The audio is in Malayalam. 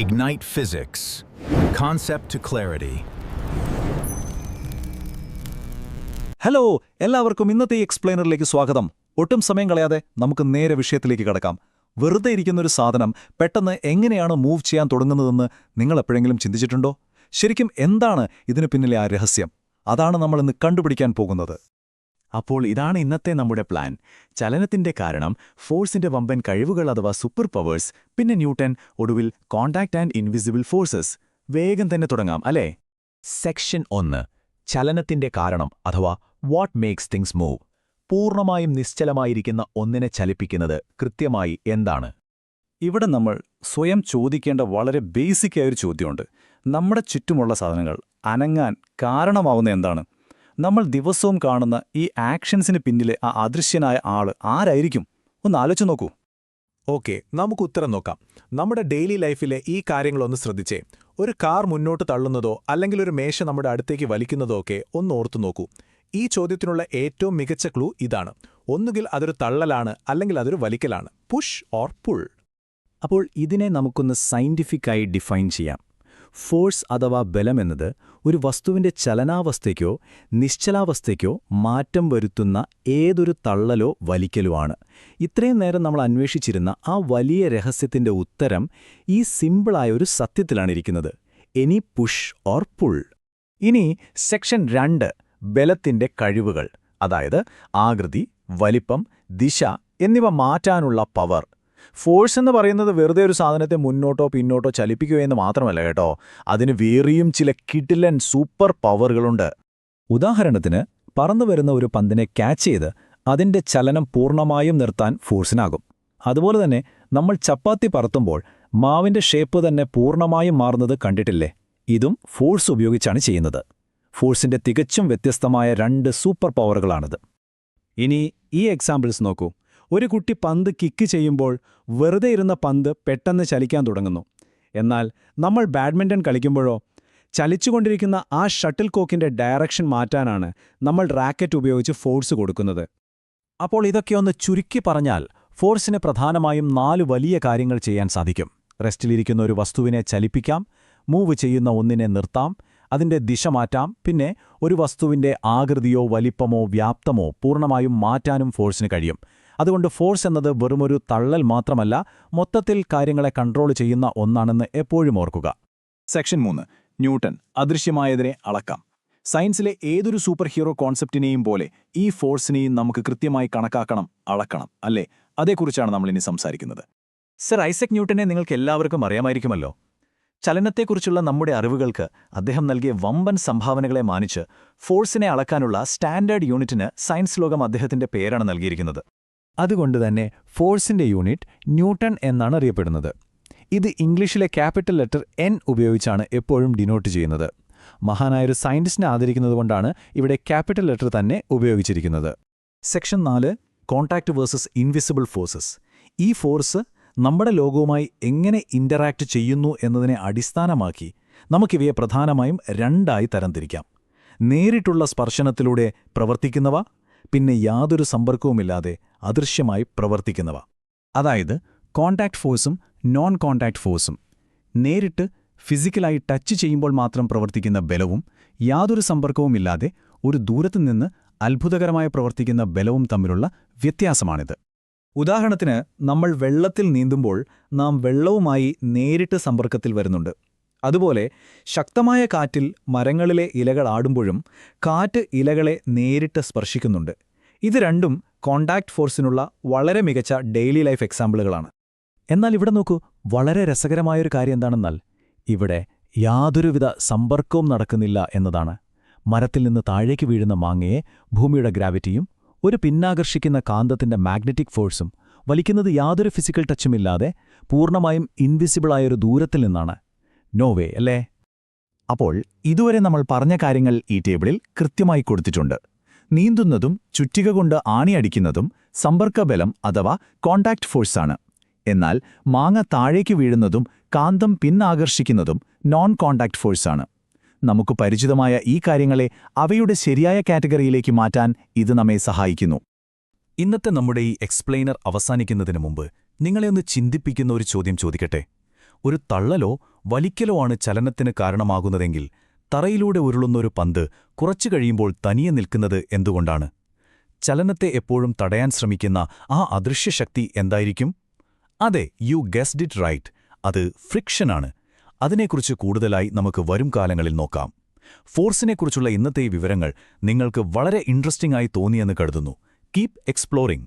Ignite Physics. Concept to Clarity. Hello, എല്ലാവർക്കും ഇന്നത്തെ ഈ എക്സ്പ്ലെയിനറിലേക്ക് സ്വാഗതം. ഒട്ടും സമയം കളയാതെ നമുക്ക് നേരെ വിഷയത്തിലേക്ക് കടക്കാം. വെറുതെ ഇരിക്കുന്നൊരു സാധനം പെട്ടെന്ന് എങ്ങനെയാണ് മൂവ് ചെയ്യാൻ തുടങ്ങുന്നതെന്ന് നിങ്ങൾ എപ്പോഴെങ്കിലും ചിന്തിച്ചിട്ടുണ്ടോ? ശരിക്കും എന്താണ് ഇതിനു പിന്നിലെ ആ രഹസ്യം? അതാണ് നമ്മളിന്ന് കണ്ടുപിടിക്കാൻ പോകുന്നത്. അപ്പോൾ ഇതാണ് ഇന്നത്തെ നമ്മുടെ പ്ലാൻ. ചലനത്തിന്റെ കാരണം, ഫോഴ്സിന്റെ വമ്പൻ കഴിവുകൾ അഥവാ സൂപ്പർ പവേഴ്സ്, പിന്നെ ന്യൂട്ടൺ, ഒടുവിൽ കോണ്ടാക്ട് ആൻഡ് ഇൻവിസിബിൾ ഫോഴ്സസ്. വേഗം തന്നെ തുടങ്ങാം അല്ലേ? സെക്ഷൻ 1. ചലനത്തിന്റെ കാരണം അഥവാ വാട്ട് മേക്സ് തിങ്സ് മൂവ്. പൂർണ്ണമായും നിശ്ചലമായിരിക്കുന്ന ഒന്നിനെ ചലിപ്പിക്കുന്നത് കൃത്യമായി എന്താണ്? ഇവിടെ നമ്മൾ സ്വയം ചോദിക്കേണ്ട വളരെ ബേസിക്കായൊരു ചോദ്യമുണ്ട്. നമ്മുടെ ചുറ്റുമുള്ള സാധനങ്ങൾ അനങ്ങാൻ കാരണമാവുന്ന എന്താണ്? നമ്മൾ ദിവസവും കാണുന്ന ഈ ആക്ഷൻസിന് പിന്നിലെ ആ അദൃശ്യനായ ആള് ആരായിരിക്കും? ഒന്ന് ആലോചിച്ച് നോക്കൂ. ഓക്കെ, നമുക്ക് ഉത്തരം നോക്കാം. നമ്മുടെ ഡെയിലി ലൈഫിലെ ഈ കാര്യങ്ങളൊന്ന് ശ്രദ്ധിച്ചേ. ഒരു കാർ മുന്നോട്ട് തള്ളുന്നതോ അല്ലെങ്കിൽ ഒരു മേശ നമ്മുടെ അടുത്തേക്ക് വലിക്കുന്നതോ ഒക്കെ ഒന്ന് ഓർത്തു നോക്കൂ. ഈ ചോദ്യത്തിനുള്ള ഏറ്റവും മികച്ച ക്ലൂ ഇതാണ്. ഒന്നുകിൽ അതൊരു തള്ളലാണ് അല്ലെങ്കിൽ അതൊരു വലിക്കലാണ്. Push or pull. അപ്പോൾ ഇതിനെ നമുക്കൊന്ന് സയന്റിഫിക്കായി ഡിഫൈൻ ചെയ്യാം. ഫോഴ്സ് അഥവാ ബലമെന്നത് ഒരു വസ്തുവിന്റെ ചലനാവസ്ഥയ്ക്കോ നിശ്ചലാവസ്ഥയ്ക്കോ മാറ്റം വരുത്തുന്ന ഏതൊരു തള്ളലോ വലിക്കലോ ആണ്. ഇത്രയും നേരം നമ്മൾ അന്വേഷിച്ചിരുന്ന ആ വലിയ രഹസ്യത്തിന്റെ ഉത്തരം ഈ സിമ്പിളായ ഒരു സത്യത്തിലാണിരിക്കുന്നത്. Any push or pull. ഇനി സെക്ഷൻ 2, ബലത്തിന്റെ കഴിവുകൾ, അതായത് ആകൃതി, വലിപ്പം, ദിശ എന്നിവ മാറ്റാനുള്ള പവർ. ഫോഴ്സ് എന്ന് പറയുന്നത് വെറുതെ ഒരു സാധനത്തെ മുന്നോട്ടോ പിന്നോട്ടോ ചലിപ്പിക്കുകയെന്ന് മാത്രമല്ല കേട്ടോ, അതിന് വേറെയും ചില കിടിലൻ സൂപ്പർ പവറുകളുണ്ട്. ഉദാഹരണത്തിന്, പറന്നുവരുന്ന ഒരു പന്തിനെ ക്യാച്ച് ചെയ്ത് അതിന്റെ ചലനം പൂർണ്ണമായും നിർത്താൻ ഫോഴ്സിനാകും. അതുപോലെ തന്നെ നമ്മൾ ചപ്പാത്തി പറത്തുമ്പോൾ മാവിന്റെ ഷേപ്പ് തന്നെ പൂർണ്ണമായും മാറുന്നത് കണ്ടിട്ടില്ലേ? ഇതും ഫോഴ്സ് ഉപയോഗിച്ചാണ് ചെയ്യുന്നത്. ഫോഴ്സിന്റെ തികച്ചും വ്യത്യസ്തമായ 2 സൂപ്പർ പവറുകളാണിത്. ഇനി ഈ എക്സാമ്പിൾസ് നോക്കൂ. ഒരു കുട്ടി പന്ത് കിക്ക് ചെയ്യുമ്പോൾ വെറുതെ ഇരുന്ന പന്ത് പെട്ടെന്ന് ചലിക്കാൻ തുടങ്ങുന്നു. എന്നാൽ നമ്മൾ ബാഡ്മിൻ്റൺ കളിക്കുമ്പോഴോ ചലിച്ചുകൊണ്ടിരിക്കുന്ന ആ ഷട്ടിൽ കോക്കിന്റെ ഡയറക്ഷൻ മാറ്റാനാണ് നമ്മൾ റാക്കറ്റ് ഉപയോഗിച്ച് ഫോഴ്സ് കൊടുക്കുന്നത്. അപ്പോൾ ഇതൊക്കെയൊന്ന് ചുരുക്കി പറഞ്ഞാൽ, ഫോഴ്സിന് പ്രധാനമായും 4 വലിയ കാര്യങ്ങൾ ചെയ്യാൻ സാധിക്കും. റെസ്റ്റിലിരിക്കുന്ന ഒരു വസ്തുവിനെ ചലിപ്പിക്കാം, മൂവ് ചെയ്യുന്ന ഒന്നിനെ നിർത്താം, അതിന്റെ ദിശ മാറ്റാം, പിന്നെ ഒരു വസ്തുവിന്റെ ആകൃതിയോ വലിപ്പമോ വ്യാപ്തമോ പൂർണ്ണമായും മാറ്റാനും ഫോഴ്സിന് കഴിയും. അതുകൊണ്ട് ഫോഴ്സ് എന്നത് വെറുമൊരു തള്ളൽ മാത്രമല്ല, മൊത്തത്തിൽ കാര്യങ്ങളെ കൺട്രോൾ ചെയ്യുന്ന ഒന്നാണെന്ന് എപ്പോഴും ഓർക്കുക. സെക്ഷൻ 3. ന്യൂട്ടൺ, അദൃശ്യമായതിനെ അളക്കാം. സയൻസിലെ ഏതൊരു സൂപ്പർ ഹീറോ കോൺസെപ്റ്റിനെയും പോലെ ഈ ഫോഴ്സിനെയും നമുക്ക് കൃത്യമായി കണക്കാക്കണം, അളക്കണം, അല്ലേ? അതേക്കുറിച്ചാണ് നമ്മളിനി സംസാരിക്കുന്നത്. സർ ഐസക് ന്യൂട്ടനെ നിങ്ങൾക്ക് എല്ലാവർക്കും അറിയാമായിരിക്കുമല്ലോ. ചലനത്തെക്കുറിച്ചുള്ള നമ്മുടെ അറിവുകൾക്ക് അദ്ദേഹം നൽകിയ വമ്പൻ സംഭാവനകളെ മാനിച്ച് ഫോഴ്സിനെ അളക്കാനുള്ള സ്റ്റാൻഡേർഡ് യൂണിറ്റിന് സയൻസ് ലോകം അദ്ദേഹത്തിന്റെ പേരാണ് നൽകിയിരിക്കുന്നത്. അതുകൊണ്ടുതന്നെ ഫോഴ്സിന്റെ യൂണിറ്റ് ന്യൂട്ടൺ എന്നാണ് അറിയപ്പെടുന്നത്. ഇത് ഇംഗ്ലീഷിലെ ക്യാപിറ്റൽ ലെറ്റർ N ഉപയോഗിച്ചാണ് എപ്പോഴും ഡിനോട്ട് ചെയ്യുന്നത്. മഹാനായൊരു സയന്റിസ്റ്റിനെ ആദരിക്കുന്നതുകൊണ്ടാണ് ഇവിടെ ക്യാപിറ്റൽ ലെറ്റർ തന്നെ ഉപയോഗിച്ചിരിക്കുന്നത്. Section 4. Contact versus invisible forces. ഈ ഫോഴ്സ് നമ്മുടെ ലോകവുമായി എങ്ങനെ ഇന്ററാക്ട് ചെയ്യുന്നു എന്നതിനെ അടിസ്ഥാനമാക്കി നമുക്കിവയെ പ്രധാനമായും 2ആയി തരംതിരിക്കാം. നേരിട്ടുള്ള സ്പർശനത്തിലൂടെ പ്രവർത്തിക്കുന്നവ, പിന്നെ യാതൊരു സമ്പർക്കവുമില്ലാതെ അദൃശ്യമായി പ്രവർത്തിക്കുന്നവ. അതായത് കോണ്ടാക്ട് ഫോഴ്സും നോൺ കോണ്ടാക്ട് ഫോഴ്സും. നേരിട്ട് ഫിസിക്കലായി ടച്ച് ചെയ്യുമ്പോൾ മാത്രം പ്രവർത്തിക്കുന്ന ബലവും യാതൊരു സമ്പർക്കവുമില്ലാതെ ഒരു ദൂരത്തുനിന്ന് അത്ഭുതകരമായി പ്രവർത്തിക്കുന്ന ബലവും തമ്മിലുള്ള വ്യത്യാസമാണിത്. ഉദാഹരണത്തിന്, നമ്മൾ വെള്ളത്തിൽ നീന്തുമ്പോൾ നാം വെള്ളവുമായി നേരിട്ട് സമ്പർക്കത്തിൽ വരുന്നുണ്ട്. അതുപോലെ ശക്തമായ കാറ്റിൽ മരങ്ങളിലെ ഇലകൾ ആടുമ്പോഴും കാറ്റ് ഇലകളെ നേരിട്ട് സ്പർശിക്കുന്നുണ്ട്. ഇത് രണ്ടും കോണ്ടാക്ട് ഫോഴ്സിനുള്ള വളരെ മികച്ച ഡെയിലി ലൈഫ് എക്സാമ്പിളുകളാണ്. എന്നാൽ ഇവിടെ നോക്കൂ, വളരെ രസകരമായൊരു കാര്യം എന്താണെന്നാൽ ഇവിടെ യാതൊരുവിധ സമ്പർക്കവും നടക്കുന്നില്ല എന്നതാണ്. മരത്തിൽ നിന്ന് താഴേക്ക് വീഴുന്ന മാങ്ങയെ ഭൂമിയുടെ ഗ്രാവിറ്റിയും ഒരു പിന്നാകർഷിക്കുന്ന കാന്തത്തിന്റെ മാഗ്നറ്റിക് ഫോഴ്സും വലിക്കുന്നത് യാതൊരു ഫിസിക്കൽ ടച്ചുമില്ലാതെ പൂർണ്ണമായും ഇൻവിസിബിളായൊരു ദൂരത്തിൽ നിന്നാണ്. നോവേ അല്ലേ? അപ്പോൾ ഇതുവരെ നമ്മൾ പറഞ്ഞ കാര്യങ്ങൾ ഈ ടേബിളിൽ കൃത്യമായി കൊടുത്തിട്ടുണ്ട്. നീന്തുന്നതും ചുറ്റിക കൊണ്ട് ആണിയടിക്കുന്നതും സമ്പർക്കബലം അഥവാ കോണ്ടാക്ട് ഫോഴ്സാണ്. എന്നാൽ മാങ്ങ താഴേക്ക് വീഴുന്നതും കാന്തം പിന്നാകർഷിക്കുന്നതും നോൺ കോണ്ടാക്ട് ഫോഴ്സാണ്. നമുക്ക് പരിചിതമായ ഈ കാര്യങ്ങളെ അവയുടെ ശരിയായ കാറ്റഗറിയിലേക്ക് മാറ്റാൻ ഇത് നമ്മെ സഹായിക്കുന്നു. ഇന്നത്തെ നമ്മുടെ ഈ എക്സ്പ്ലെയിനർ അവസാനിക്കുന്നതിന് മുമ്പ് നിങ്ങളെ ഒന്ന് ചിന്തിപ്പിക്കുന്ന ഒരു ചോദ്യം ചോദിക്കട്ടെ. ഒരു തള്ളലോ വലിക്കലോ ആണ് ചലനത്തിന് കാരണമാകുന്നതെങ്കിൽ തറയിലൂടെ ഉരുളുന്നൊരു പന്ത് കുറച്ചു കഴിയുമ്പോൾ തനിയെ നിൽക്കുന്നത് എന്തുകൊണ്ടാണ്? ചലനത്തെ എപ്പോഴും തടയാൻ ശ്രമിക്കുന്ന ആ അദൃശ്യശക്തി എന്തായിരിക്കും? അതെ, യു ഗെസ്ഡ് ഇറ്റ് റൈറ്റ്, അത് ഫ്രിക്ഷനാണ്. അതിനെക്കുറിച്ച് കൂടുതലായി നമുക്ക് വരും കാലങ്ങളിൽ നോക്കാം. ഫോഴ്സിനെക്കുറിച്ചുള്ള ഇന്നത്തെ ഈ വിവരങ്ങൾ നിങ്ങൾക്ക് വളരെ ഇൻട്രസ്റ്റിംഗ് ആയി തോന്നിയെന്ന് കരുതുന്നു. Keep exploring.